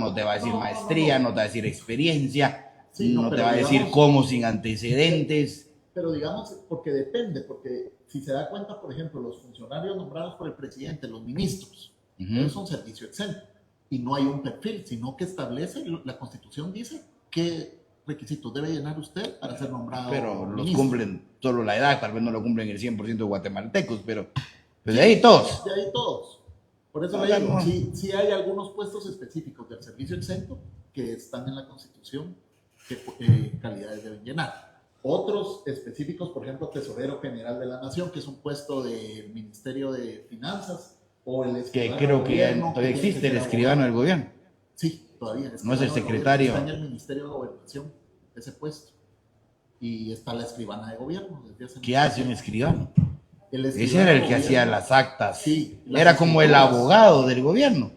no te va a decir maestría, no te va a decir experiencia, Sí, no te pero va a decir digamos, cómo sin antecedentes. Pero digamos, porque depende, porque si se da cuenta, por ejemplo, los funcionarios nombrados por el presidente, los ministros, ellos son servicio exento y no hay un perfil, sino que establece, la Constitución dice qué requisitos debe llenar usted para ser nombrado Pero los ministro. cumplen solo la edad, tal vez no lo cumplen el 100% de guatemaltecos, pero de ahí todos. De ahí todos. Por eso No, le digo, no. sí hay algunos puestos específicos del servicio exento que están en la Constitución, que calidades deben llenar. Otros específicos, por ejemplo, Tesorero General de la Nación, que es un puesto del Ministerio de Finanzas, o el Que escribano creo del que gobierno, todavía que tiene existe que el ser escribano del abogado. gobierno. Sí, todavía. No es el escribano del secretario. gobierno, está en el Ministerio de Gobernación, ese puesto. Y está la escribana de gobierno. Desde hace ¿Qué hace un escribano? El Ese escribano era el de que hacía gobierno, las actas. sí, las Era como el escrituras. abogado del gobierno.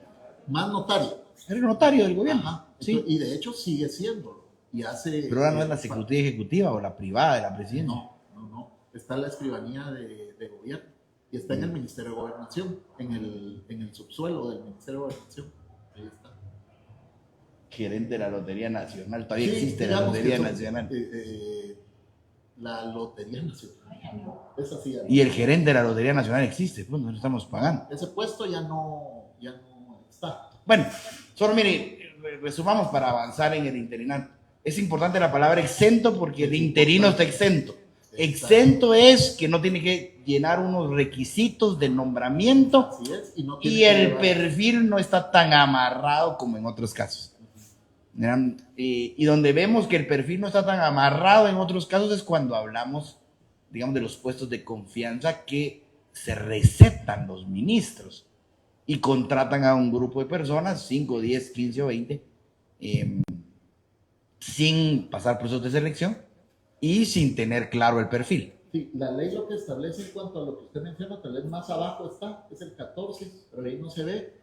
Más notario. Era el notario del gobierno. Ajá. Sí. Entonces, y de hecho sigue siéndolo. Y hace, Pero ahora no es la ejecutiva o la privada de la presidencia. No. Está en la escribanía de gobierno. Y está en el Ministerio de Gobernación, en el subsuelo del Ministerio de Gobernación. Ahí está. Gerente de la Lotería Nacional. Todavía Sí, existe la digamos que Lotería son, Nacional. La Lotería Nacional. Esa sí, Y el gerente de la Lotería Nacional existe, pues no estamos pagando. ese puesto ya no está. Bueno, solo mire, resumamos para avanzar en el interinato. Es importante la palabra exento porque el interino está exento. Exento es que no tiene que llenar unos requisitos de nombramiento. Así es, y no y tiene que el llevar- perfil no está tan amarrado como en otros casos. Y donde vemos que el perfil no está tan amarrado en otros casos es cuando hablamos, digamos, de los puestos de confianza que se recetan los ministros y contratan a un grupo de personas, 5, 10, 15 o 20, sin pasar procesos de selección y sin tener claro el perfil. Sí, la ley lo que establece en cuanto a lo que usted menciona, tal vez más abajo está, es el 14, pero ahí no se ve,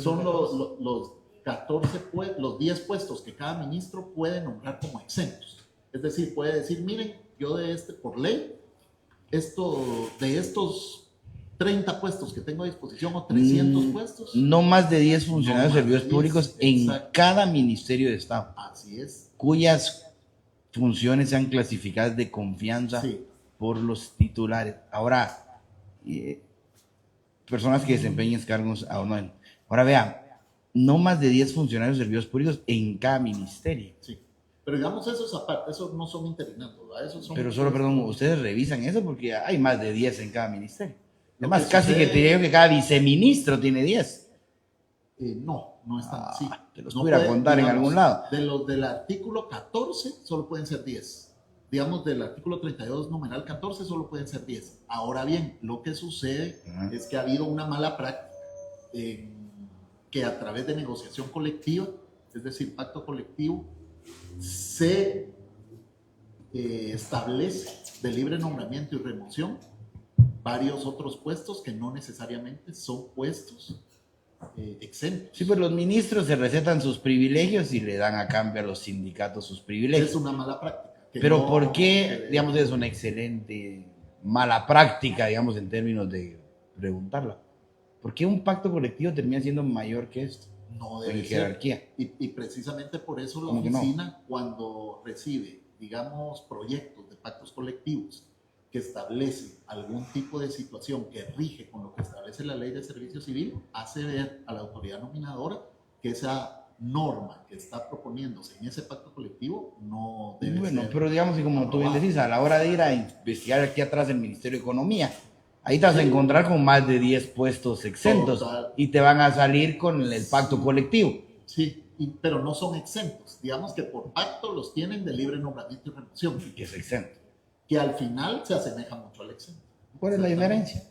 son los 14, los 10 puestos que cada ministro puede nombrar como exentos. Es decir, puede decir, miren, yo por ley, de estos 30 puestos que tengo a disposición o 300 puestos. No más de 10 funcionarios de servidores 10, públicos en exacto. cada ministerio de Estado. Así es. Cuyas funciones sean clasificadas de confianza por los titulares. Ahora, personas que desempeñen cargos. Ahora vean, no más de 10 funcionarios de servicios públicos en cada ministerio. Sí. Pero digamos, esos aparte, esos no son interinatos, ¿verdad? Esos son. Pero solo, perdón, ustedes revisan eso porque hay más de 10 en cada ministerio. Lo Además, que casi sucede- que te digo que cada viceministro tiene 10. No están así. Te los pudiera contar en algún lado. De los del artículo 14 solo pueden ser 10. Digamos, del artículo 32, numeral 14, solo pueden ser 10. Ahora bien, lo que sucede es que ha habido una mala práctica que a través de negociación colectiva, es decir, pacto colectivo, se establece de libre nombramiento y remoción varios otros puestos que no necesariamente son puestos exentos. Sí, pues los ministros se recetan sus privilegios y le dan a cambio a los sindicatos sus privilegios. Es una mala práctica. Pero ¿por qué, digamos, es una excelente mala práctica, digamos, en términos de preguntarla? ¿Por qué un pacto colectivo termina siendo mayor que esto? No debe en ser. jerarquía. Y precisamente por eso la ¿Cómo que no? oficina, cuando recibe, digamos, proyectos de pactos colectivos que establece algún tipo de situación que rige con lo que establece la ley de servicio civil, hace ver a la autoridad nominadora que esa norma que está proponiéndose en ese pacto colectivo no debe Bueno, ser. pero digamos que como tú bien decís, a la hora de ir a investigar aquí atrás el Ministerio de Economía, ahí te vas a encontrar con más de 10 puestos exentos. Total. Y te van a salir con el pacto colectivo. Sí, pero no son exentos. Digamos que por pacto los tienen de libre nombramiento y remoción, Que es exento. que al final se asemeja mucho al exento. ¿Cuál es la diferencia?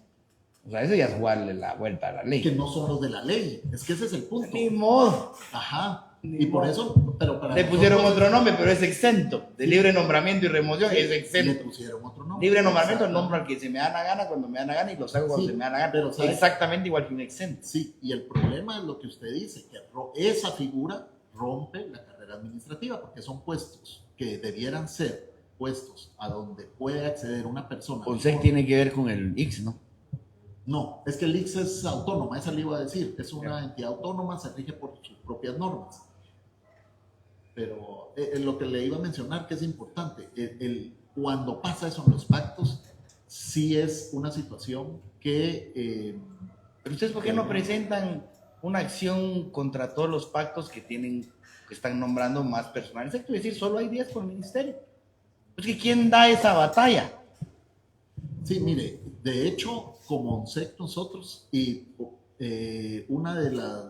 O sea, eso ya es jugarle la vuelta a la ley. Que no son los de la ley. Es que ese es el punto. Ni modo. Ajá. Ni Y por modo. eso, pero para Le pusieron nosotros- otro nombre, pero es exento. De libre nombramiento y remoción es Le exento. pusieron otro nombre. Libre nombramiento Exacto. nombro al que se me da la gana cuando me da la gana y lo saco cuando Sí, se me da la gana. pero ¿sabe? Exactamente igual que un exento. Sí, y el problema es lo que usted dice, que esa figura rompe la carrera administrativa, porque son puestos que debieran ser puestos a donde puede acceder una persona. ONSEC tiene que ver con el X, ¿no? No, es que el ICS es autónoma, esa le iba a decir, es una entidad autónoma, se rige por sus propias normas. pero lo que le iba a mencionar que es importante, cuando pasa eso en los pactos, sí es una situación que... Pero ustedes, ¿por qué no presentan una acción contra todos los pactos que están nombrando más personal? Es decir, solo hay 10 por ministerio. Es que ¿quién da esa batalla? Sí, mire, de hecho, como ONSEC nosotros, y una de las,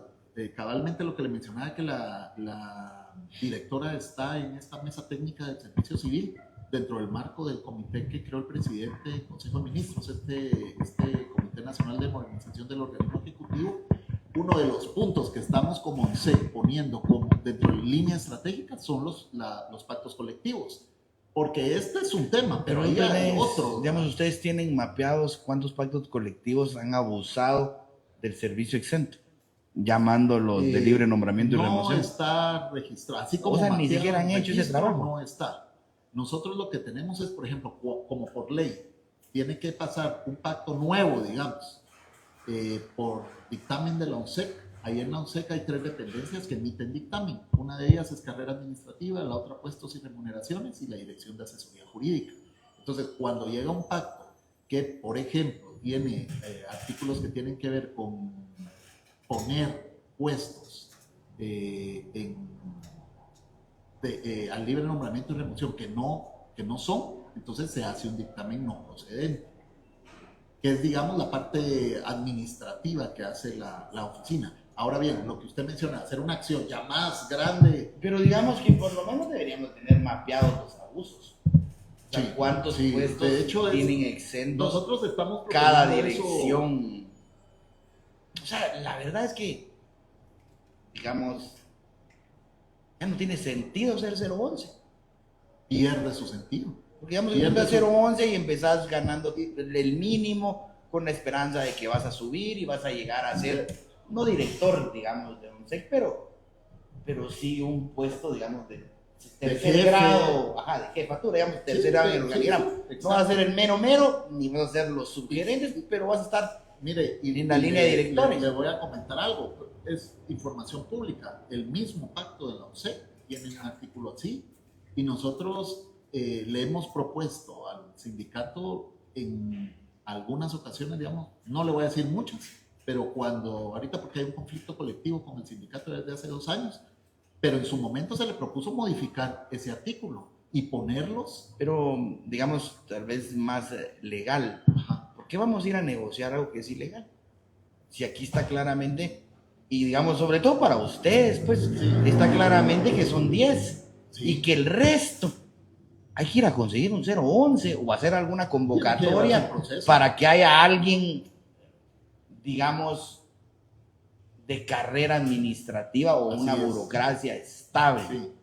cabalmente lo que le mencionaba, que la directora está en esta mesa técnica del servicio civil, dentro del marco del comité que creó el presidente del Consejo de Ministros, este Comité Nacional de Modernización del Organismo Ejecutivo. Uno de los puntos que estamos como ONSEC poniendo como dentro de línea estratégica son los pactos colectivos. Porque este es un tema, pero ahí hay otro. Digamos, ustedes tienen mapeados cuántos pactos colectivos han abusado del servicio exento, llamándolos de libre nombramiento y remoción. No está registrado. Así como ni siquiera han hecho ese trabajo. No está. Nosotros lo que tenemos es, por ejemplo, como por ley, tiene que pasar un pacto nuevo, digamos, por dictamen de la ONSEC. Ahí en la ONSEC hay 3 dependencias que emiten dictamen. Una de ellas es carrera administrativa, la otra puestos y remuneraciones y la dirección de asesoría jurídica. Entonces, cuando llega un pacto que, por ejemplo, tiene artículos que tienen que ver con poner puestos al libre nombramiento y remoción que no son, entonces se hace un dictamen no procedente, que es, digamos, la parte administrativa que hace la oficina. Ahora bien, lo que usted menciona, hacer una acción ya más grande. Pero digamos que por lo menos deberíamos tener mapeados los abusos. O sea, Sí, ¿cuántos sí, puestos de hecho, tienen exentos nosotros estamos cada proponiendo dirección? O sea, la verdad es que, digamos, ya no tiene sentido ser 011. pierde su sentido. Porque digamos que tú entras 011 y empezás ganando el mínimo con la esperanza de que vas a subir y vas a llegar a ser, no director, digamos, de ONSEC, pero sí un puesto, digamos, de tercer grado, de jefatura, digamos, tercer grado en el organigrama. No vas a ser el mero, ni vas a ser los subgerentes, pero vas a estar, mire, en la línea de directores. Le voy a comentar algo, es información pública. El mismo pacto de la ONSEC tiene un artículo así, y nosotros le hemos propuesto al sindicato en algunas ocasiones, digamos, no le voy a decir muchas, pero ahorita porque hay un conflicto colectivo con el sindicato desde hace 2 años, pero en su momento se le propuso modificar ese artículo y ponerlos. Pero, digamos, tal vez más legal. Ajá. ¿Por qué vamos a ir a negociar algo que es ilegal? Si aquí está claramente, y digamos, sobre todo para ustedes, pues, está claramente que son 10 y que el resto hay que ir a conseguir un 011 o hacer alguna convocatoria para que haya alguien, digamos, de carrera administrativa o una burocracia estable. Sí.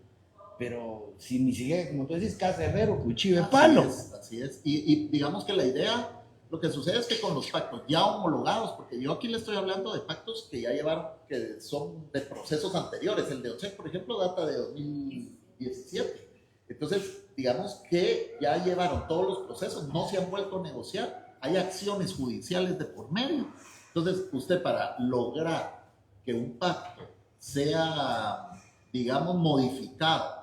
Pero si ni siquiera, como tú decís, casa herrero, cuchillo de palo. Así es. Y digamos que la idea, lo que sucede es que con los pactos ya homologados, porque yo aquí le estoy hablando de pactos que ya llevaron, que son de procesos anteriores. El de ONSEC, por ejemplo, data de 2017. Entonces, digamos que ya llevaron todos los procesos, no se han vuelto a negociar, hay acciones judiciales de por medio. Entonces, usted para lograr que un pacto sea, digamos, modificado,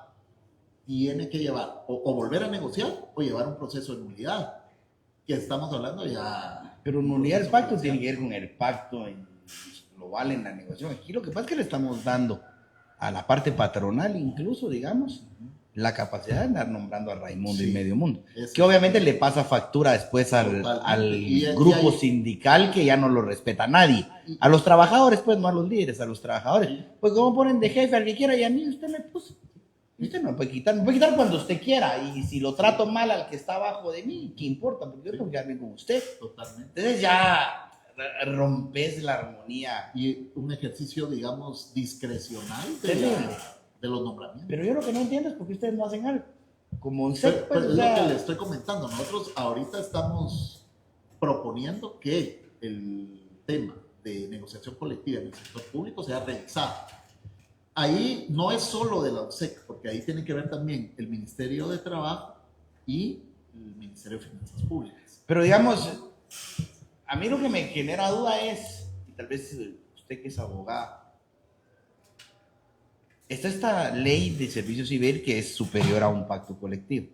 tiene que llevar o volver a negociar o llevar un proceso de nulidad, que estamos hablando ya. Pero nulidad del pacto tiene que ver con el pacto global en la negociación. Aquí lo que pasa es que le estamos dando a la parte patronal, incluso, digamos, la capacidad de andar nombrando a Raimundo y medio mundo, que obviamente le pasa factura después al grupo sindical, que ya no lo respeta a nadie, a los trabajadores, pues no a los líderes, a los trabajadores, pues como ponen de jefe al que quiera, y a mí usted me puso, usted me puede quitar cuando usted quiera, y si lo trato mal al que está abajo de mí, ¿qué importa? Porque yo tengo que quedar bien con usted. Totalmente. Entonces ya rompes la armonía. Y un ejercicio, digamos, discrecional de los nombramientos. Pero yo lo que no entiendo es por qué ustedes no hacen algo. Como ONSEC, pues, es lo que le estoy comentando. Nosotros ahorita estamos proponiendo que el tema de negociación colectiva en el sector público sea revisado. Ahí no es solo de la ONSEC, porque ahí tiene que ver también el Ministerio de Trabajo y el Ministerio de Finanzas Públicas. Pero digamos, a mí lo que me genera duda es, y tal vez usted que es abogada, está esta ley de servicio civil que es superior a un pacto colectivo.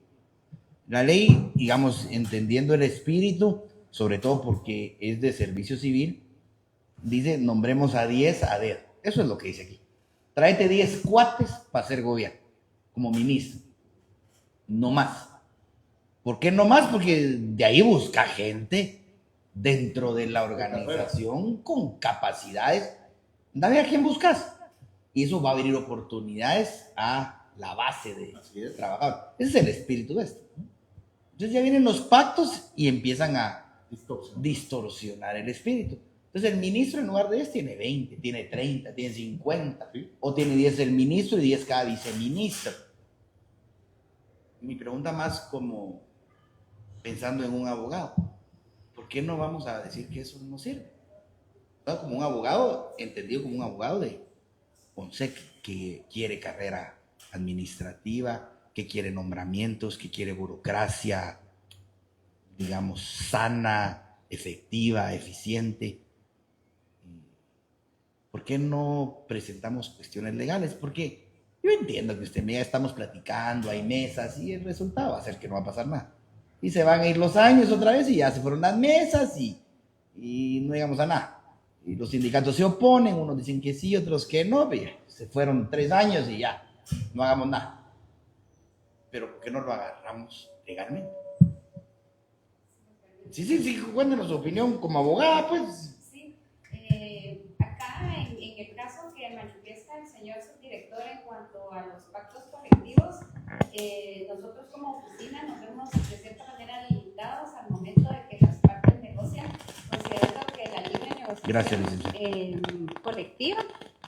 La ley, digamos, entendiendo el espíritu, sobre todo porque es de servicio civil, dice, nombremos a 10 a dedo. Eso es lo que dice aquí. Tráete 10 cuates para ser gobierno, como ministro. No más. ¿Por qué no más? Porque de ahí busca gente dentro de la organización con capacidades. Dame a quién buscas. Y eso va a abrir oportunidades a la base de trabajar. Ese es el espíritu de esto. Entonces ya vienen los pactos y empiezan a distorsionar el espíritu. Entonces el ministro en lugar de 10 tiene 20, tiene 30, tiene 50, ¿sí? O tiene 10 el ministro y 10 cada viceministro. Mi pregunta más como pensando en un abogado. ¿Por qué no vamos a decir que eso no sirve? ¿No? Como un abogado, entendido como un abogado de Ponce que quiere carrera administrativa, que quiere nombramientos, que quiere burocracia, digamos, sana, efectiva, eficiente. ¿Por qué no presentamos cuestiones legales? Porque yo entiendo que usted me diga, estamos platicando, hay mesas, y el resultado va a ser que no va a pasar nada. Y se van a ir los años otra vez y ya se fueron las mesas y no llegamos a nada. Y los sindicatos se oponen, unos dicen que sí, otros que no, pero se fueron 3 años y ya, no hagamos nada. Pero ¿por qué no lo agarramos legalmente? Sí, cuéntenos su opinión como abogada, pues. Sí, acá en el caso que manifiesta el señor subdirector en cuanto a los pactos colectivos, nosotros como oficina nos vemos de cierta manera limitados al momento de que las partes negocian, considerando que la libre negociación colectiva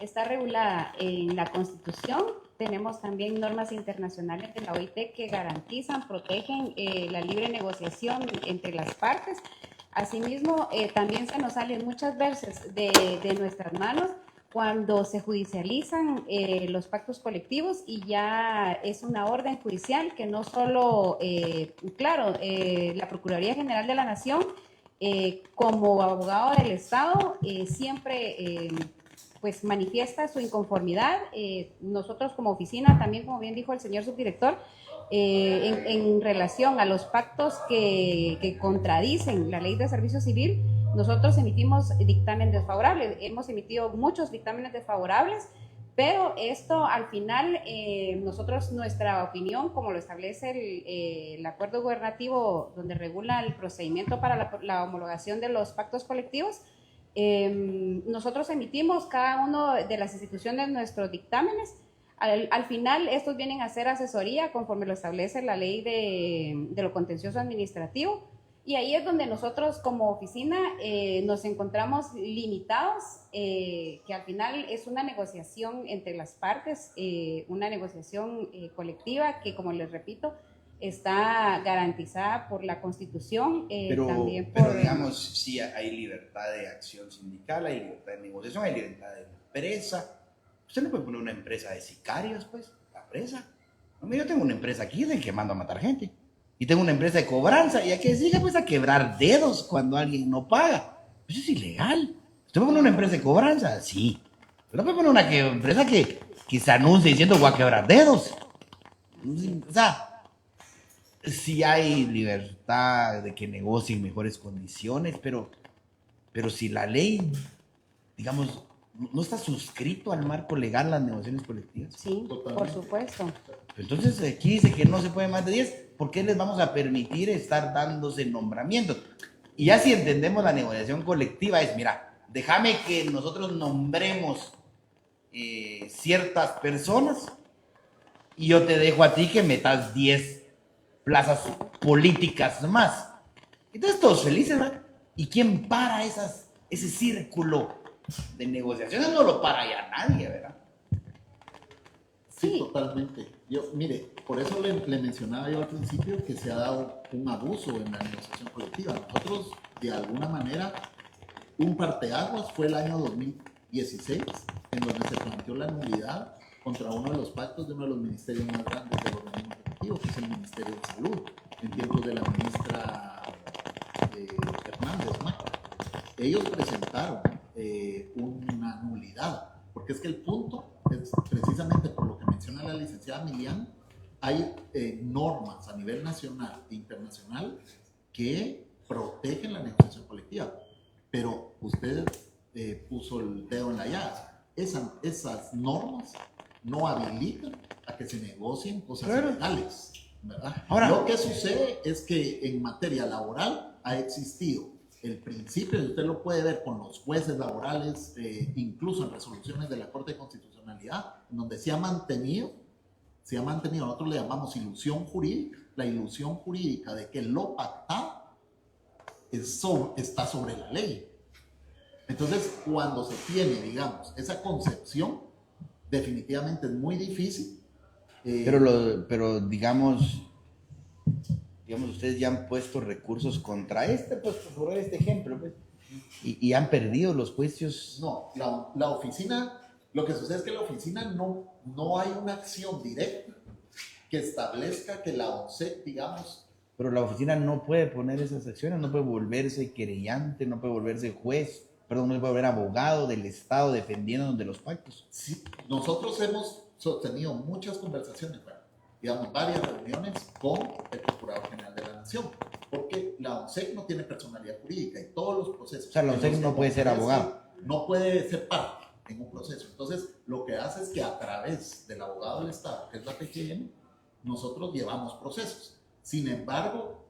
está regulada en la Constitución. Tenemos también normas internacionales de la OIT que garantizan, protegen la libre negociación entre las partes. Asimismo, también se nos salen muchas veces de nuestras manos cuando se judicializan los pactos colectivos y ya es una orden judicial que no solo, la Procuraduría General de la Nación, como abogado del Estado, siempre pues manifiesta su inconformidad. Nosotros como oficina, también como bien dijo el señor subdirector, en relación a los pactos que contradicen la ley de servicio civil, nosotros emitimos dictámenes desfavorables. Hemos emitido muchos dictámenes desfavorables, pero esto al final, nosotros, nuestra opinión, como lo establece el acuerdo gubernativo donde regula el procedimiento para la homologación de los pactos colectivos, nosotros emitimos cada uno de las instituciones nuestros dictámenes. Al final estos vienen a ser asesoría conforme lo establece la ley de lo contencioso administrativo, y ahí es donde nosotros como oficina nos encontramos limitados, que al final es una negociación entre las partes, una negociación colectiva que, como les repito, está garantizada por la Constitución, también por... Pero digamos, sí hay libertad de acción sindical, hay libertad de negociación, hay libertad de empresa. Usted no puede poner una empresa de sicarios, pues, la empresa. No, yo tengo una empresa aquí del que mando a matar gente. Y tengo una empresa de cobranza, y a que siga pues a quebrar dedos cuando alguien no paga. Eso es ilegal. ¿Usted puede poner una empresa de cobranza? Sí. Pero no puede poner una empresa que se anuncie diciendo voy a quebrar dedos. O sea, sí hay libertad de que negocien mejores condiciones, pero si la ley, digamos, no está suscrito al marco legal las negociaciones colectivas. Sí, por supuesto. Entonces aquí dice que no se puede más de 10. ¿Por qué les vamos a permitir estar dándose nombramientos? Y ya si entendemos la negociación colectiva es, mira, déjame que nosotros nombremos ciertas personas y yo te dejo a ti que metas 10 plazas políticas más. Entonces todos felices, ¿verdad? ¿Y quién para ese círculo de negociaciones? No lo para ya nadie, ¿verdad? Sí, totalmente. Mire, por eso le mencionaba yo al principio que se ha dado un abuso en la negociación colectiva. Nosotros, de alguna manera, un parteaguas fue el año 2016, en donde se planteó la nulidad contra uno de los pactos de uno de los ministerios más grandes del organismo ejecutivo, que es el Ministerio de Salud, en tiempos de la ministra Hernández Macra. Ellos presentaron una nulidad, porque es que el punto es precisamente por lo que menciona la licenciada Milian, hay normas a nivel nacional e internacional que protegen la negociación colectiva, pero usted puso el dedo en la llaga. Esas normas no habilitan a que se negocien cosas ilegales, ¿verdad? Ahora, lo que sucede es que en materia laboral ha existido el principio, y usted lo puede ver con los jueces laborales, incluso en resoluciones de la Corte de Constitucionalidad, en donde se ha mantenido, nosotros le llamamos ilusión jurídica, la ilusión jurídica de que lo pactado está sobre la ley. Entonces, cuando se tiene, digamos, esa concepción, definitivamente es muy difícil. Pero digamos, ustedes ya han puesto recursos contra pues por favor, este ejemplo, pues, y han perdido los juicios. No, la oficina, lo que sucede es que la oficina no hay una acción directa que establezca que la ONSEC, digamos. Pero la oficina no puede poner esas acciones, no puede volverse querellante, no puede volverse juez, no puede volver abogado del Estado defendiéndonos de los pactos. Sí, nosotros hemos sostenido muchas conversaciones, digamos, varias reuniones con el Procurador General de la Nación, porque la ONSEC no tiene personalidad jurídica y todos los procesos. O sea, la ONSEC no puede ser abogado. No puede ser parte en un proceso. Entonces, lo que hace es que a través del abogado del Estado, que es la PGN, nosotros llevamos procesos. Sin embargo,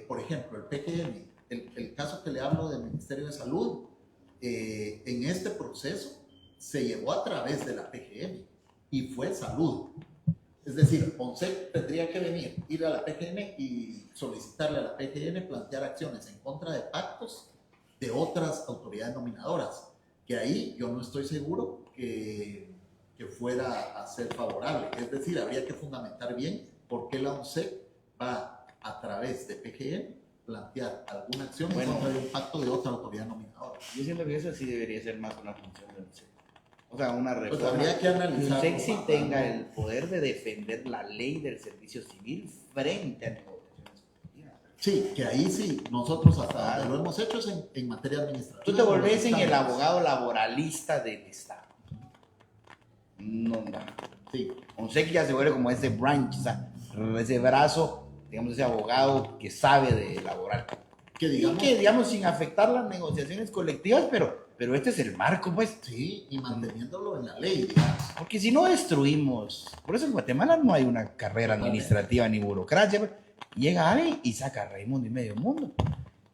por ejemplo, el PGN, el caso que le hablo del Ministerio de Salud, en este proceso se llevó a través de la PGN y fue salud. Es decir, ONSEC tendría que ir a la PGN y solicitarle a la PGN plantear acciones en contra de pactos de otras autoridades nominadoras, que ahí yo no estoy seguro que fuera a ser favorable. Es decir, habría que fundamentar bien por qué la ONSEC va a través de PGN plantear alguna acción en contra de un pacto de otra autoridad nominadora. Yo siento que eso sí debería ser más una función del ONSEC. O sea, una reforma. Pues habría que analizar. Que el ONSEC sí tenga el poder de defender la ley del servicio civil frente a negociaciones colectivas. Sí, que ahí sí, nosotros hasta donde lo hemos hecho es en materia administrativa. Tú te volvés en el abogado laboralista del Estado. No. Sí. ONSEC ya se vuelve como ese branch, o sea, ese brazo, digamos, ese abogado que sabe de laboral. Que digamos, sin afectar las negociaciones colectivas, pero este es el marco, pues. Sí, y manteniéndolo en la ley, digamos. Porque si no destruimos, por eso en Guatemala no hay una carrera administrativa ni burocracia, pues. Llega alguien y saca a Raimundo y medio mundo.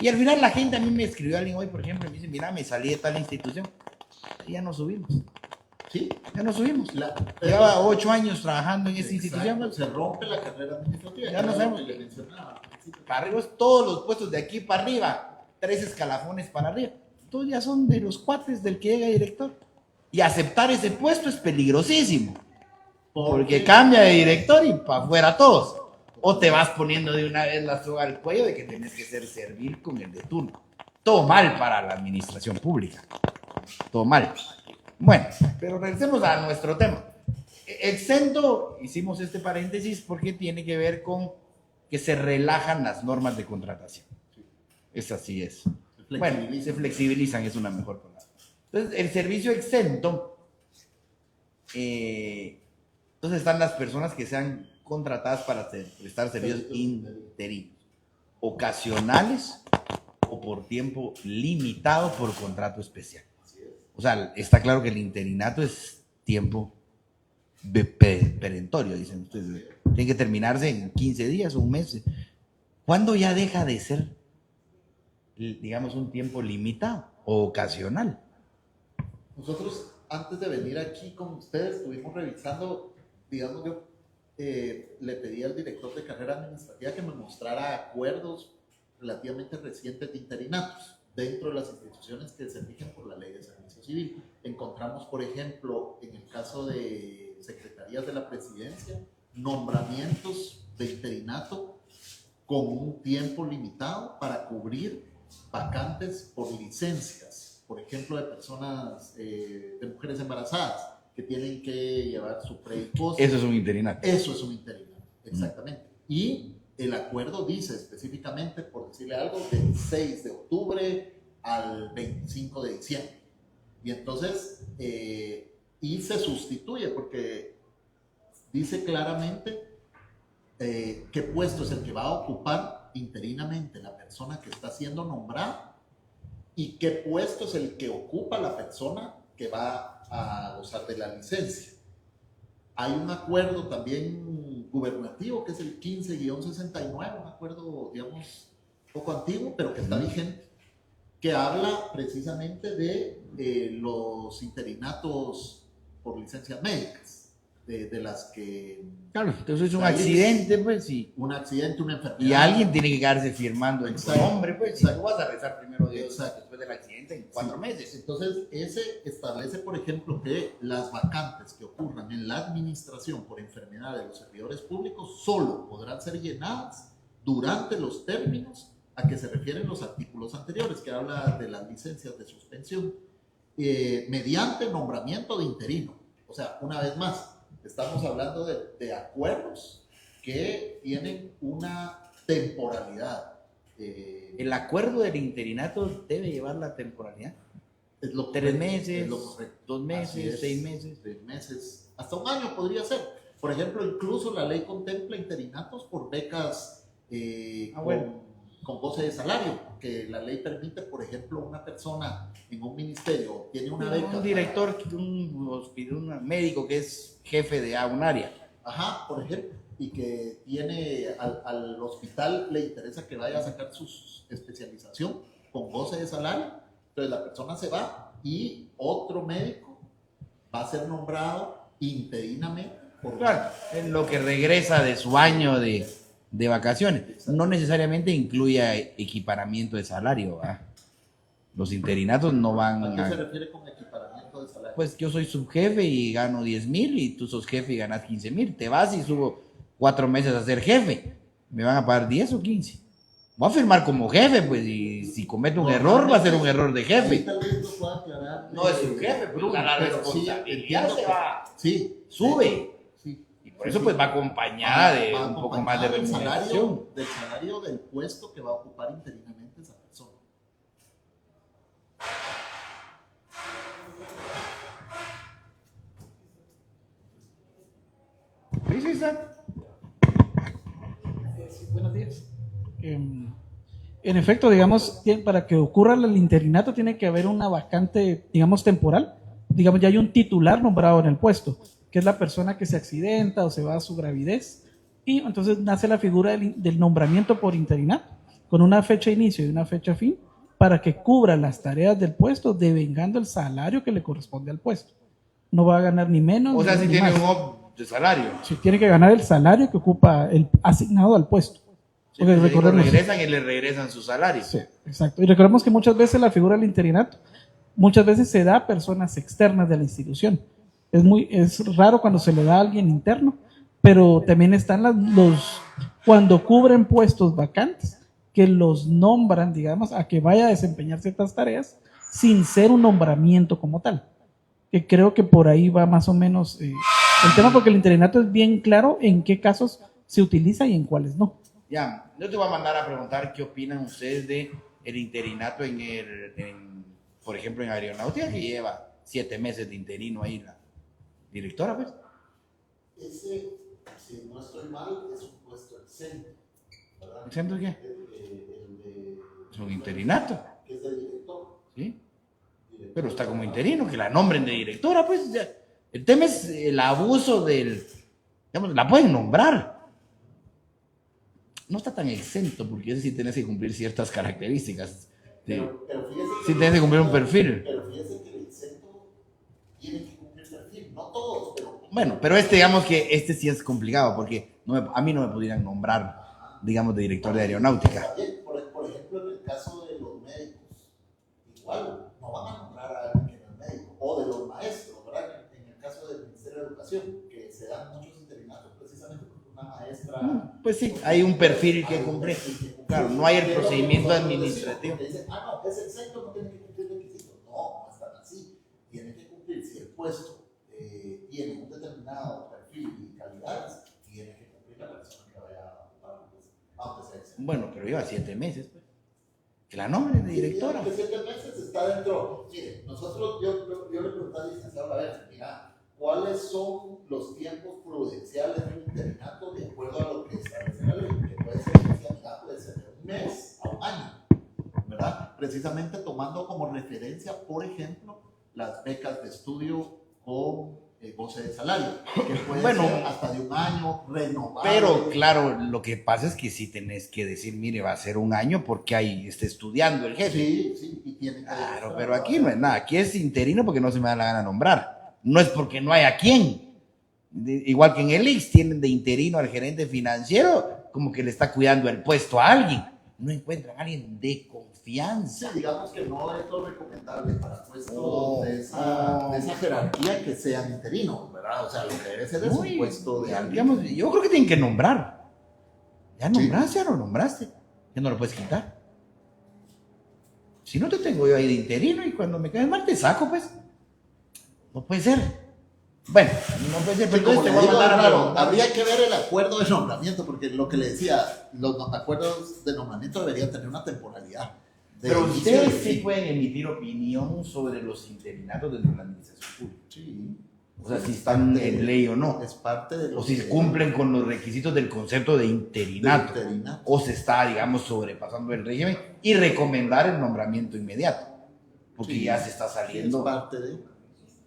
Y al final la gente, a mí me escribió alguien hoy, por ejemplo, y me dice, mira, me salí de tal institución. Y ya no subimos. Sí. Ya no subimos. Llevaba 8 años trabajando en esta institución. Pues. Se rompe la carrera administrativa. Ya no sabemos. Le mencionaba. Para arriba, todos los puestos de aquí para arriba, 3 escalafones para arriba. Todos ya son de los cuates del que llega director. Y aceptar ese puesto es peligrosísimo. Porque cambia de director y para afuera todos. O te vas poniendo de una vez la soga al cuello de que tienes que ser servil con el de turno. Todo mal para la administración pública. Todo mal. Bueno, pero regresemos a nuestro tema. Exento, hicimos este paréntesis porque tiene que ver con que se relajan las normas de contratación. Es así es. Bueno, se flexibilizan, es una mejor palabra. Entonces, el servicio exento, entonces están las personas que sean contratadas para prestar servicios interinos, ocasionales o por tiempo limitado por contrato especial. O sea, está claro que el interinato es tiempo perentorio, dicen ustedes. Tiene que terminarse en 15 días o un mes. ¿Cuándo ya deja de ser, digamos, un tiempo limitado o ocasional? Nosotros, antes de venir aquí con ustedes, estuvimos revisando, digamos, yo le pedí al director de carrera administrativa que me mostrara acuerdos relativamente recientes de interinatos dentro de las instituciones que se rigen por la ley de servicio civil. Encontramos, por ejemplo, en el caso de secretarías de la presidencia, nombramientos de interinato con un tiempo limitado para cubrir vacantes por licencias, por ejemplo, de personas, de mujeres embarazadas que tienen que llevar su pre y post. Eso es un interinato. Eso es un interinato, exactamente. Y el acuerdo dice específicamente, por decirle algo, del 6 de octubre al 25 de diciembre. Y entonces, y se sustituye porque dice claramente qué puesto es el que va a ocupar interinamente la persona que está siendo nombrada y qué puesto es el que ocupa la persona que va a gozar de la licencia. Hay un acuerdo también gubernativo que es el 15-69, un acuerdo, digamos, poco antiguo, pero que está vigente, que habla precisamente de los interinatos por licencias médicas, de las que... Claro, entonces es un accidente, pues, un accidente, una enfermedad. y alguien tiene que quedarse firmando en su nombre, pues, y tú vas a rezar primero Dios Exacto. después del accidente en 4 meses. Entonces, ese establece, por ejemplo, que las vacantes que ocurran en la administración por enfermedad de los servidores públicos solo podrán ser llenadas durante los términos a que se refieren los artículos anteriores, que habla de las licencias de suspensión, mediante nombramiento de interino. O sea, una vez más, estamos hablando de acuerdos que tienen una temporalidad. El acuerdo del interinato debe llevar la temporalidad. Es lo 3 correcto, meses, es lo correcto. 2 meses, 6 meses. 6 meses, hasta un año podría ser. Por ejemplo, incluso la ley contempla interinatos por becas con goce de salario, que la ley permite, por ejemplo, una persona en un ministerio tiene una beca. Un director, un médico que es jefe de un área. Ajá, por ejemplo, y que tiene al hospital le interesa que vaya a sacar su especialización con goce de salario. Entonces la persona se va y otro médico va a ser nombrado interinamente por... Claro, en lo que regresa de su año de vacaciones. No necesariamente incluya equiparamiento de salario, ¿verdad? Los interinatos no van ¿A qué se refiere con equiparamiento de salario? Pues yo soy subjefe y gano 10,000 y tú sos jefe y ganas 15,000. Te vas y subo 4 meses a ser jefe. ¿Me van a pagar 10 o 15? Voy a firmar como jefe, pues, y si cometo un error, va a ser un error de Ahí jefe. tal vez lo pueda aclarar. No es un jefe, pero la responsabilidad se va, Sí, sube. sí. Y por eso, pues, va acompañada de Va un poco más de acompañado remuneración. del salario del puesto que va a ocupar interinamente esa persona. Sí, sí, está. Buenos días. En efecto, digamos, para que ocurra el interinato tiene que haber una vacante, digamos, temporal. Digamos, ya hay un titular nombrado en el puesto, que es la persona que se accidenta o se va a su gravidez. Y entonces nace la figura del nombramiento por interinato, con una fecha de inicio y una fecha fin, para que cubra las tareas del puesto, devengando el salario que le corresponde al puesto. No va a ganar ni menos O sea, ni si tiene más. un op de salario. Sí, tiene que ganar el salario que ocupa el asignado al puesto. Sí, Porque pues, recordemos, regresan y le regresan su salario. sí, exacto. Y recordemos que muchas veces la figura del interinato, muchas veces se da a personas externas de la institución. Es raro cuando se le da a alguien interno, pero también están cuando cubren puestos vacantes, que los nombran, digamos, a que vaya a desempeñar ciertas tareas sin ser un nombramiento como tal. Que creo que por ahí va más o menos el tema, porque el interinato es bien claro en qué casos se utiliza y en cuáles no. Ya, yo te voy a mandar a preguntar qué opinan ustedes de el interinato por ejemplo, en aeronáutica, que lleva 7 meses de interino ahí la directora, pues. Ese, si no estoy mal, es un puesto exento, ¿verdad? ¿Exento de qué? El de... Es un interinato, Que es de director. ¿sí? Pero está como interino, que la nombren de directora, pues. Ya. El tema es el abuso digamos, la pueden nombrar. No está tan exento, porque ese sí tenés que cumplir ciertas características. Pero fíjese Sí tenés que cumplir un perfil. Pero fíjese que el exento tiene que cumplir perfil, no todos, pero... Bueno, pero digamos que este sí es complicado, porque a mí no me pudieran nombrar, digamos, de director de aeronáutica. Por ejemplo, en el caso de los médicos, igual, no van a nombrar a alguien que no es médico, o de los maestros, ¿verdad? En el caso del Ministerio de Educación, que se dan muchos interinatos precisamente porque una maestra... Pues sí, hay un perfil que cumplir. Claro, no hay el procedimiento administrativo. Que dicen, no, es exento, no tiene que cumplir requisitos. No, no están así. Tiene que cumplir, si el puesto tiene un determinado perfil y calidades, tiene que cumplir la persona que vaya a ocupar, pues, aunque sea exento. Bueno, pero lleva 7 meses, pues. Que la nombren de directora. Que 7 meses está dentro. Mire, nosotros, yo le pregunté al licenciado, a ver, mira, cuáles son los tiempos prudenciales de un interinato de acuerdo a lo que establece la ley, que puede ser inicialidad, puede ser de un mes a un año, ¿verdad? Precisamente tomando como referencia, por ejemplo, las becas de estudio con goce de salario, que puede Bueno, ser hasta de un año, renovable. Pero claro, lo que pasa es que sí tenés que decir, mire, va a ser un año porque ahí está estudiando el jefe. Sí, sí, y tiene que Claro, pero aquí no es nada, aquí es interino porque no se me da la gana nombrar. No es porque no haya quien. Igual que en el IX tienen de interino al gerente financiero, como que le está cuidando el puesto a alguien. No encuentran a alguien de confianza. Sí, digamos que no es lo recomendable para puestos No, de esa jerarquía que sean interinos, ¿verdad? O sea, lo que debe ser es un Uy, puesto de alguien. digamos, yo creo que tienen que nombrar. Ya Sí. nombraste, ya lo nombraste. Ya no lo puedes quitar. Si no te tengo yo ahí de interino y cuando me caes mal te saco, pues. No puede ser. Bueno, no puede ser, pero Como entonces te le voy a digo, mandar a claro, preguntar. habría que ver el acuerdo de nombramiento, porque lo que le decía, los acuerdos de nombramiento deberían tener una temporalidad. de Pero inicio ustedes y sí fin. pueden emitir opinión sobre los interinatos dentro de la administración pública. Sí. O sea, si están en ley o no. Es parte de lo O si que- cumplen con los requisitos del concepto de del interinato. interinato. O se está, digamos, sobrepasando el régimen y recomendar el nombramiento inmediato. Porque Sí. ya se está Es saliendo. parte de...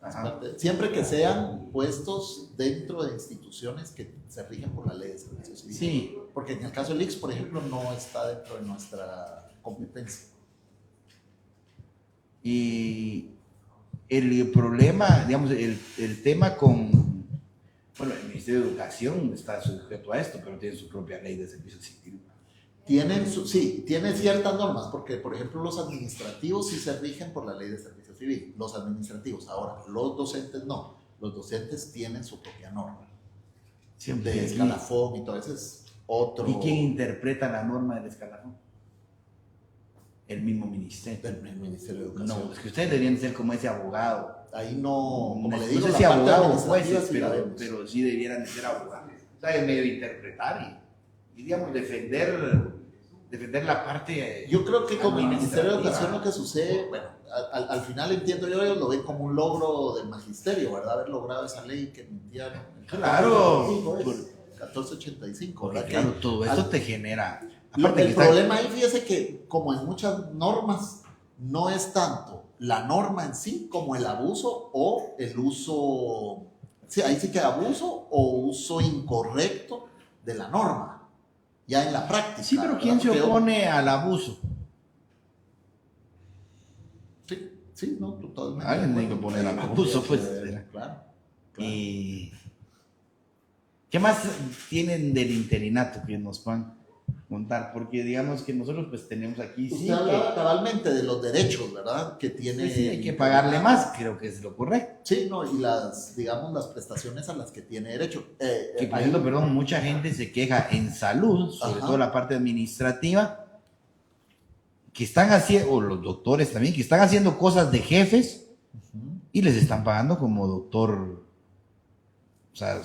Ajá. Siempre que sean puestos dentro de instituciones que se rigen por la ley de servicio civil. Sí. Porque en el caso del IX, por ejemplo, no está dentro de nuestra competencia. Y el problema, digamos, el tema con, bueno, el Ministerio de Educación está sujeto a esto, pero tiene su propia ley de servicio civil. Sí, tiene ciertas normas, porque por ejemplo los administrativos sí se rigen por la ley de servicio civil, los administrativos. Ahora, los docentes no, los docentes tienen su propia norma Siempre de aquí. escalafón y todo eso es otro. ¿Y quién interpreta la norma del escalafón? El mismo ministerio. Del Ministerio de Educación. No, es que ustedes deberían ser como ese abogado. Ahí no, como No le sé digo, si la parte abogado o administrativa jueces, sí la pero, vemos. pero sí debieran de ser abogados. O sea, en medio de interpretar y digamos, defender la parte. Yo creo que como el Ministerio de administrativa. Educación lo que sucede, bueno, al final entiendo yo, ellos lo ven como un logro del magisterio, ¿verdad? Haber logrado esa ley que emitieron. Claro. 1485, Porque, ¿verdad? claro, Que todo esto te genera. el que está- problema ahí, fíjese que como en muchas normas, no es tanto la norma en sí como el abuso o el uso, sí, ahí sí que abuso o uso incorrecto de la norma, ya en la práctica. Sí, pero ¿quién ¿verdad? se Porque- opone al abuso? Sí, sí, no, totalmente. Alguien tiene que poner al abuso, pues. Claro, claro. ¿Y qué más tienen del interinato que nos puedan contar? Porque digamos que nosotros pues tenemos aquí Usted sí hablaba cabalmente de los derechos, ¿verdad? Que tiene. sí, hay que pagarle más, creo que es lo correcto. Sí, no, y las, digamos, las prestaciones a las que tiene derecho. Que por ahí- ejemplo, perdón, mucha gente se queja en salud, sobre Ajá. todo la parte administrativa, que están haciendo, o los doctores también, que están haciendo cosas de jefes Ujú. y les están pagando como doctor, o sea,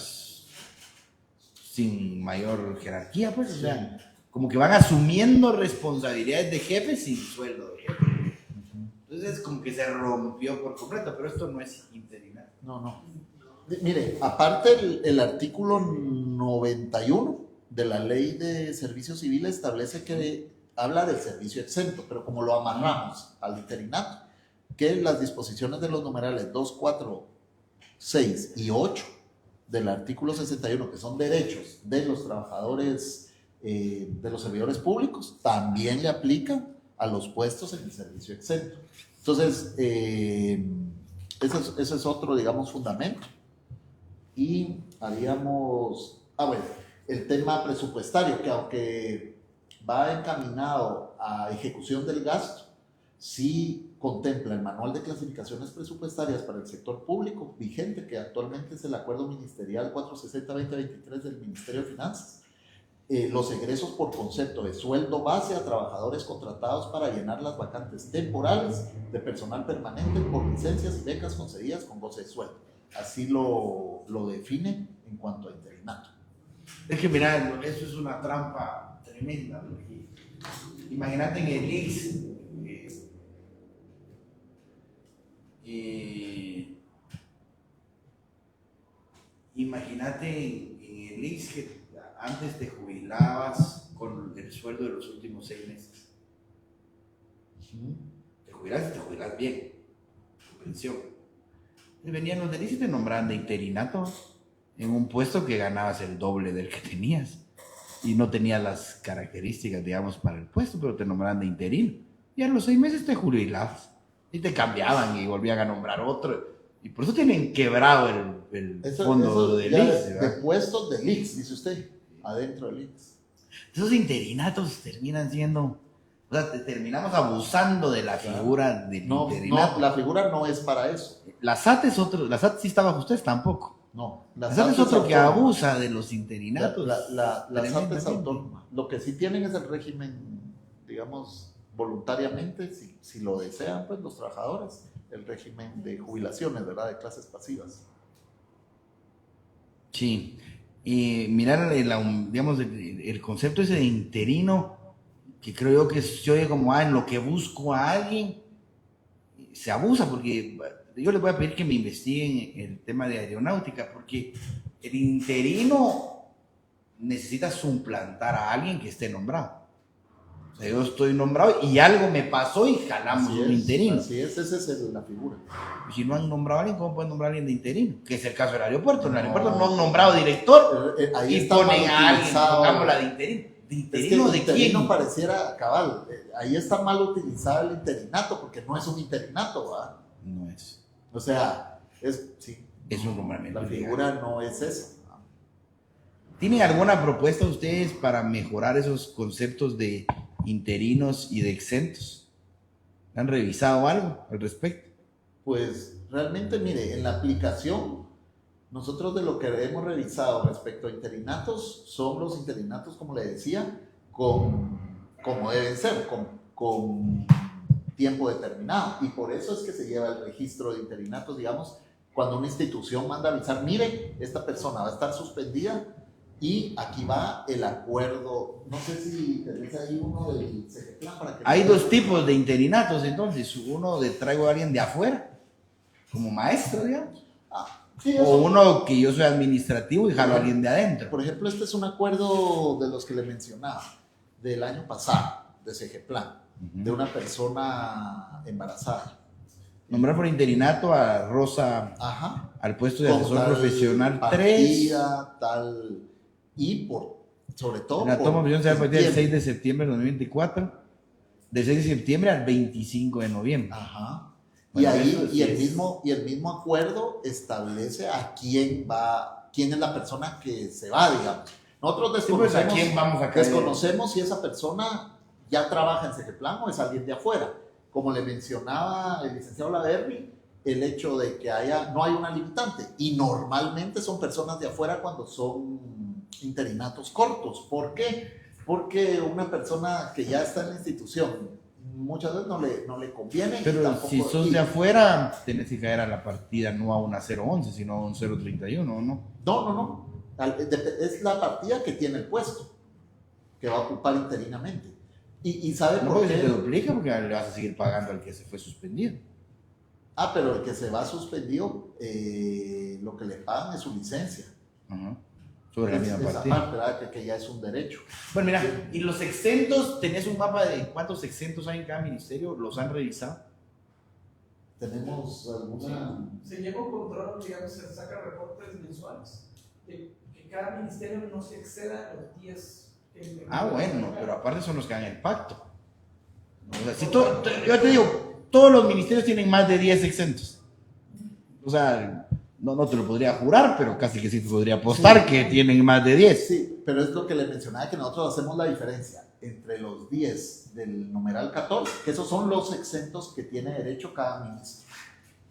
sin mayor jerarquía, pues, o sea, como que van asumiendo responsabilidades de jefes sin sueldo de jefe. Entonces, como que se rompió por completo, pero esto no es interinato. No, no. Mire, aparte el artículo 91 de la Ley de Servicio Civil establece que habla del servicio exento, pero como lo amarramos al interinato, que las disposiciones de los numerales 2, 4, 6 y 8 del artículo 61, que son derechos de los trabajadores, de los servidores públicos, también le aplican a los puestos en el servicio exento. Entonces, ese es otro, digamos, fundamento. Y haríamos, bueno, el tema presupuestario, que aunque va encaminado a ejecución del gasto, sí contempla el manual de clasificaciones presupuestarias para el sector público vigente, que actualmente es el acuerdo ministerial 460-2023 del Ministerio de Finanzas. Los egresos por concepto de sueldo base a trabajadores contratados para llenar las vacantes temporales de personal permanente por licencias y becas concedidas con goce de sueldo. Así lo define en cuanto a interinato. Es que mira, eso es una trampa tremenda, porque imagínate en el IX, imagínate en el IX que antes te jubilabas con el sueldo de los últimos 6 meses. Te jubilas y te jubilas bien, tu pensión. Y venían los del IX y te nombraban de interinato en un puesto que ganabas el doble del que tenías. Y no tenías las características, digamos, para el puesto, pero te nombraban de interino. Y a los 6 meses te jubilabas. Y te cambiaban y volvían a nombrar otro. Y por eso tienen quebrado el fondo del IX. De puestos del IX, dice usted, adentro del IX. Esos interinatos terminan siendo... O sea, terminamos abusando de la figura del interinato. No, la figura no es para eso. La SAT es otro... La SAT sí está bajo ustedes tampoco. No, La SAT es otro que abusa de los interinatos. La SAT es Tremendamente. autónoma. Lo que sí tienen es el régimen, digamos, voluntariamente, si lo desean, pues los trabajadores, el régimen de jubilaciones, ¿verdad? De clases pasivas. Sí. Y mirar, digamos, el concepto ese de interino, que creo yo que se oye como, en lo que busco a alguien, se abusa, porque yo les voy a pedir que me investiguen el tema de aeronáutica, porque el interino necesita suplantar a alguien que esté nombrado. O sea, yo estoy nombrado y algo me pasó y jalamos un interino. Así es, esa es la figura. Y si no han nombrado a alguien, ¿cómo pueden nombrar a alguien de interino? Que es el caso del aeropuerto. En el aeropuerto no han nombrado director Ahí y está ponen mal a alguien, utilizado. pongámosla de interino. ¿De Es que interino el de interino quién? pareciera cabal. Ahí está mal utilizado el interinato porque no es un interinato, ¿verdad? No es. O sea, sí, Es un nombramiento. la figura no es eso. ¿Tienen alguna propuesta ustedes para mejorar esos conceptos de interinos y de exentos? ¿Han revisado algo al respecto? Pues realmente, mire, en la aplicación, nosotros de lo que hemos revisado respecto a interinatos, son los interinatos, como le decía, como deben ser, con tiempo determinado. Y por eso es que se lleva el registro de interinatos, digamos, cuando una institución manda avisar, mire, esta persona va a estar suspendida y aquí va el acuerdo. No sé si tenés ahí uno del CGPLAN para que... Hay dos tipos de interinatos, entonces. Uno de traigo a alguien de afuera, como maestro, digamos. Sí, O eso. uno que yo soy administrativo y jalo a alguien de adentro. Por ejemplo, este es un acuerdo de los que le mencionaba, del año pasado, de CGPLAN, de una persona embarazada. Nombrar por interinato a Rosa Ajá. al puesto de Con asesor tal profesional 3. partida, tal, y sobre todo La toma de opción se va a partir del tiempo. 6 de septiembre de 2024, del 6 de septiembre al 25 de noviembre. Ajá. Bueno, y eso sí el mismo acuerdo establece a quién es la persona que se va, digamos. Nosotros Sí, pues, ¿a desconocemos, quién vamos a caer? desconocemos si esa persona ya trabaja en CGPLAN o es alguien de afuera. Como le mencionaba el licenciado Laverni, el hecho de que no hay una limitante. Y normalmente son personas de afuera cuando son interinatos cortos. ¿Por qué? Porque una persona que ya está en la institución muchas veces no le conviene. Pero tampoco, si sos de afuera, tenés que caer a la partida no a una 011, sino a un 031, ¿o no? No. Es la partida que tiene el puesto, que va a ocupar interinamente. ¿Y sabe No, por porque se te qué? duplica porque le vas a seguir pagando al que se fue suspendido. Pero el que se va suspendido, lo que le pagan es su licencia. Ajá. Sobre la misma Esa partida. parte, ¿verdad? Que ya es un derecho. Bueno, mira, y los exentos, ¿tenés un mapa de cuántos exentos hay en cada ministerio? ¿Los han revisado? ¿Tenemos alguna...? Se lleva un control, digamos, se saca reportes mensuales, que cada ministerio no se exceda los 10. Bueno, pero aparte son los que dan el pacto. O sea, si yo te digo, todos los ministerios tienen más de 10 exentos. O sea, no te lo podría jurar, pero casi que sí te podría apostar que tienen más de 10. Sí, pero es lo que le mencionaba, que nosotros hacemos la diferencia entre los 10 del numeral 14, que esos son los exentos que tiene derecho cada ministro,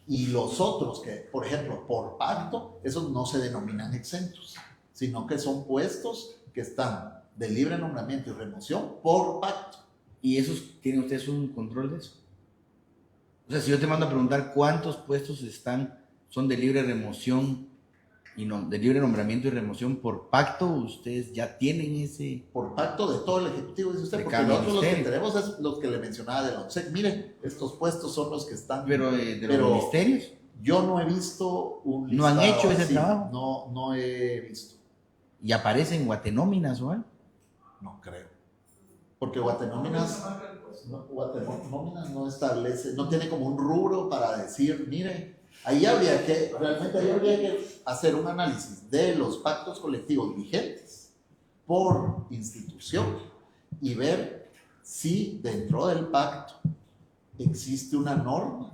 y los otros que, por ejemplo, por pacto, esos no se denominan exentos, sino que son puestos que están de libre nombramiento y remoción por pacto. ¿Y esos tienen ustedes un control de eso? O sea, si yo te mando a preguntar cuántos puestos son de libre remoción y de libre nombramiento y remoción por pacto, ustedes ya tienen ese... Por pacto de todo el Ejecutivo, dice usted, De porque cada nosotros los que ministerio. tenemos es los que le mencionaba de la ONSEC. Miren, estos puestos son los que están... Pero de los ministerios. Yo no he visto un ¿No han listado hecho ese así. trabajo? No he visto. ¿Y aparecen Guatenóminas o algo? No creo. Porque Guatenóminas no establece, no tiene como un rubro para decir, mire, realmente ahí habría que hacer un análisis de los pactos colectivos vigentes por institución y ver si dentro del pacto existe una norma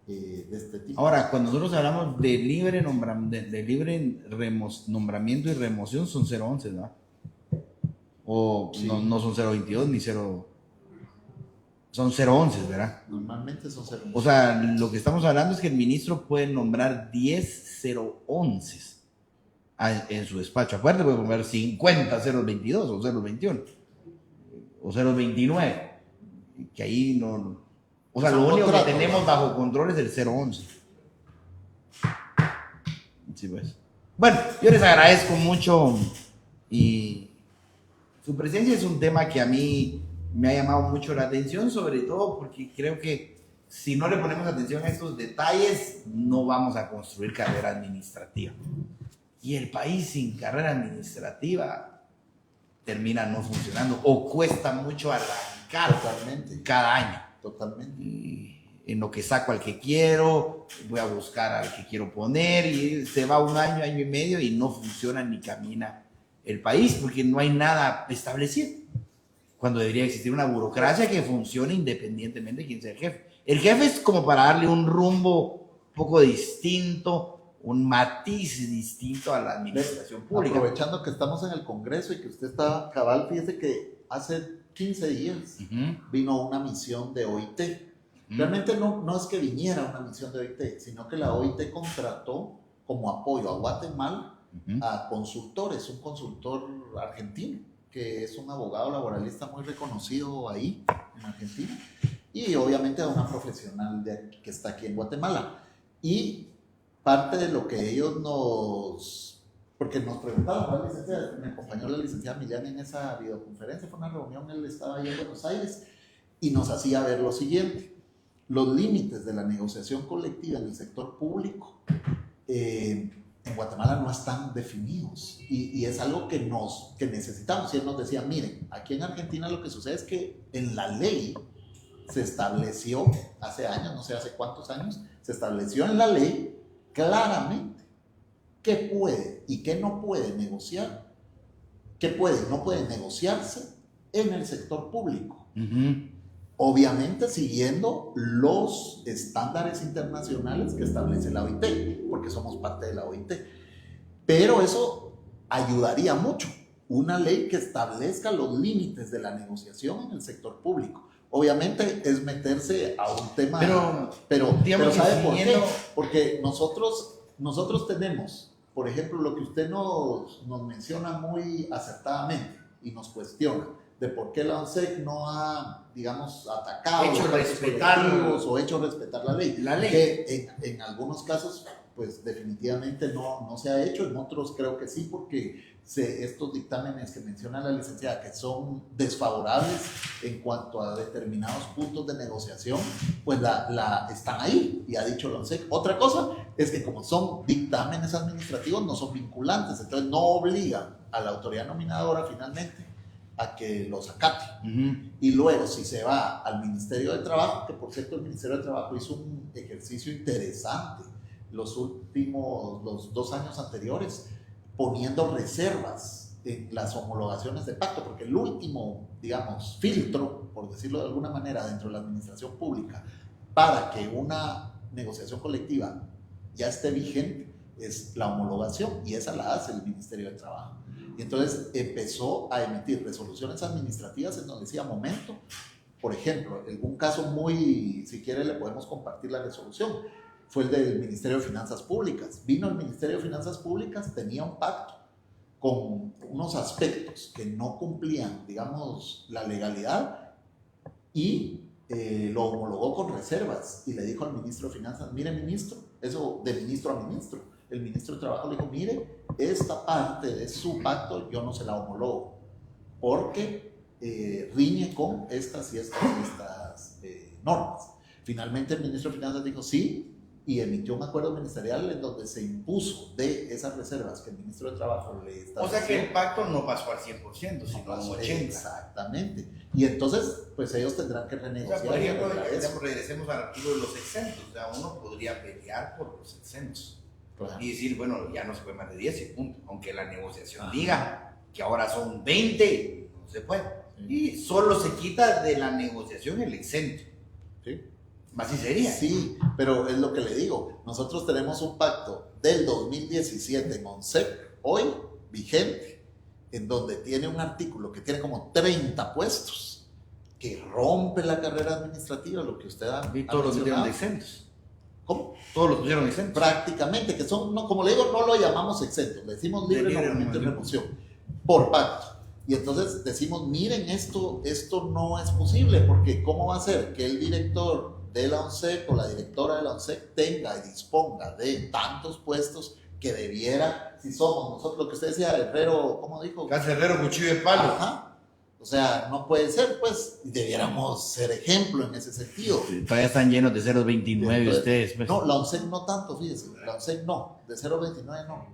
de este tipo. Ahora, cuando nosotros hablamos de libre, nombramiento y remoción, son 011, ¿no? O Sí. no son 022 ni 0... Son 011, ¿verdad? Normalmente son 0. O sea, lo que estamos hablando es que el ministro puede nombrar 10 011 en su despacho. Aparte puede nombrar 50 022 o 021 o 029. Que ahí no... O sea, Son lo único que contratos, tenemos ¿no? bajo control es el 011. Sí, pues. Bueno, yo les agradezco mucho y su presencia es un tema que a mí me ha llamado mucho la atención, sobre todo porque creo que si no le ponemos atención a estos detalles, no vamos a construir carrera administrativa. Y el país sin carrera administrativa termina no funcionando o cuesta mucho arrancar Totalmente. cada año. Totalmente. Y en lo que saco al que quiero, voy a buscar al que quiero poner y se va un año, año y medio y no funciona ni camina el país porque no hay nada establecido. Cuando debería existir una burocracia que funcione independientemente de quién sea el jefe. El jefe es como para darle un rumbo un poco distinto, un matiz distinto a la administración pública. Aprovechando que estamos en el Congreso y que usted está cabal, fíjese que hace 15 días vino una misión de OIT. Realmente no es que viniera una misión de OIT, sino que la OIT contrató como apoyo a Guatemala a consultores, un consultor argentino, que es un abogado laboralista muy reconocido ahí en Argentina, y obviamente a una profesional que está aquí en Guatemala. Y parte de lo que ellos porque nos preguntaban, me acompañó la licenciada Millán en esa videoconferencia, fue una reunión, él estaba ahí en Buenos Aires, y nos hacía ver lo siguiente: los límites de la negociación colectiva en el sector público en Guatemala no están definidos y es algo que necesitamos. Y él nos decía, miren, aquí en Argentina lo que sucede es que en la ley se estableció hace años, no sé hace cuántos años, se estableció en la ley claramente qué puede y qué no puede negociar, qué puede y no puede negociarse en el sector público. Obviamente siguiendo los estándares internacionales que establece la OIT, porque somos parte de la OIT. Pero eso ayudaría mucho, una ley que establezca los límites de la negociación en el sector público. Obviamente es meterse a un tema, pero ¿sabe por qué? Porque nosotros tenemos, por ejemplo, lo que usted nos menciona muy acertadamente y nos cuestiona, de por qué la ONSEC no ha, digamos, atacado hecho los respetar o hecho respetar la ley. La ley. Que en algunos casos, pues definitivamente no se ha hecho, en otros creo que sí, porque estos dictámenes que menciona la licenciada, que son desfavorables en cuanto a determinados puntos de negociación, pues están ahí, y ha dicho la ONSEC. Otra cosa es que como son dictámenes administrativos, no son vinculantes, entonces no obligan a la autoridad nominadora finalmente a que los acate. Y luego, si se va al Ministerio de Trabajo, que por cierto el Ministerio de Trabajo hizo un ejercicio interesante los 2 años anteriores, poniendo reservas en las homologaciones de pacto, porque el último, digamos, filtro, por decirlo de alguna manera, dentro de la administración pública, para que una negociación colectiva ya esté vigente, es la homologación, y esa la hace el Ministerio de Trabajo. Y entonces empezó a emitir resoluciones administrativas en donde decía, momento, por ejemplo, en un caso muy, si quiere le podemos compartir la resolución, fue el del Ministerio de Finanzas Públicas. Vino el Ministerio de Finanzas Públicas, tenía un pacto con unos aspectos que no cumplían, digamos, la legalidad, y lo homologó con reservas, y le dijo al ministro de Finanzas, mire ministro, eso de ministro a ministro, el ministro de Trabajo le dijo, mire, esta parte de su pacto yo no se la homologo, porque riñe con estas y estas normas. Finalmente el ministro de Finanzas dijo, sí, y emitió un acuerdo ministerial en donde se impuso de esas reservas que el ministro de Trabajo le está O sea que haciendo. el pacto no pasó al 100%, sino a un 80%. Exactamente. Y entonces, pues ellos tendrán que O sea, renegociar. por ejemplo, y arreglar eso. regresemos al artículo de los exentos. O sea, uno podría pelear por los exentos Claro. y decir, bueno, ya no se puede más de 10 y punto. Aunque la negociación diga que ahora son 20, no se puede. Y solo se quita de la negociación el exento. Sí. Así sería. Sí, pero es lo que le digo. Nosotros tenemos un pacto del 2017 en ONSEC, hoy vigente, en donde tiene un artículo que tiene como 30 puestos, que rompe la carrera administrativa, lo que usted ha Y todos los pusieron mencionado. de exentos. ¿Cómo? Todos los pusieron exentos. Prácticamente, que son, no, como le digo, no lo llamamos exentos, le decimos De libre libre nombramiento y nombramiento. remoción, por pacto. Y entonces decimos, miren, esto no es posible, porque ¿cómo va a ser que el director de la ONSEC o la directora de la ONSEC tenga y disponga de tantos puestos que debiera, si somos nosotros, lo que usted decía, herrero, ¿cómo dijo? Cacerrero, cuchillo de palo. Ajá. O sea, no puede ser, pues, y debiéramos ser ejemplo en ese sentido. Todavía están llenos de 0.29 Entonces, ustedes. Pues. No, la ONSEC no tanto, fíjese, la ONSEC no, de 0.29 no.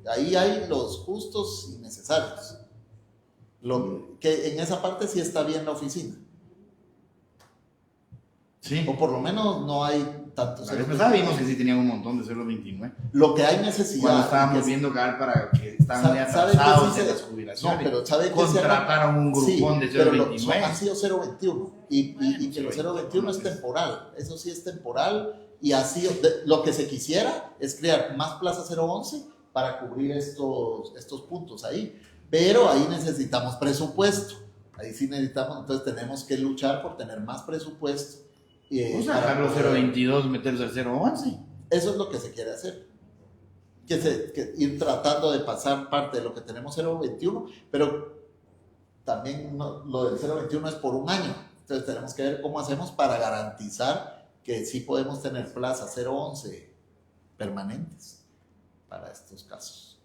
Ahí hay los justos y necesarios. Lo que en esa parte sí está bien la oficina, Sí. o por lo menos no hay tantos. La vez pasada vimos que sí tenían un montón de 0.29. Lo que hay necesidad. Cuando estábamos que- viendo cabal para que estaban ¿Sabe- muy sabe que atrasados sí en se- las jubilaciones. No, pero ¿sabe que se ha- contrataron un grupón de pero 0.29. han sido 0.21 y que los 0.21 es temporal, eso sí es temporal y ha sido, lo que se quisiera es crear más plazas 0.11 para cubrir estos puntos ahí, pero ahí necesitamos presupuesto, ahí sí necesitamos, entonces tenemos que luchar por tener más presupuesto. Vamos a para dejar los poder- 0.22, meterlos al 0.11. Eso es lo que se quiere hacer. Que ir tratando de pasar parte de lo que tenemos 0.21, pero también lo del 0.21 es por un año. Entonces tenemos que ver cómo hacemos para garantizar que sí podemos tener plazas 0.11 permanentes para estos casos.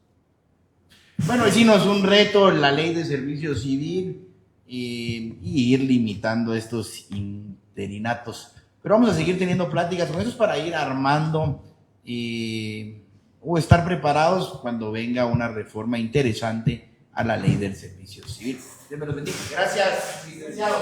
Bueno, hicimos un reto, la ley de servicio civil y ir limitando estos interinatos. Pero vamos a seguir teniendo pláticas con eso para ir armando o estar preparados cuando venga una reforma interesante a la ley del servicio civil. Dios me los bendiga. Gracias, licenciado.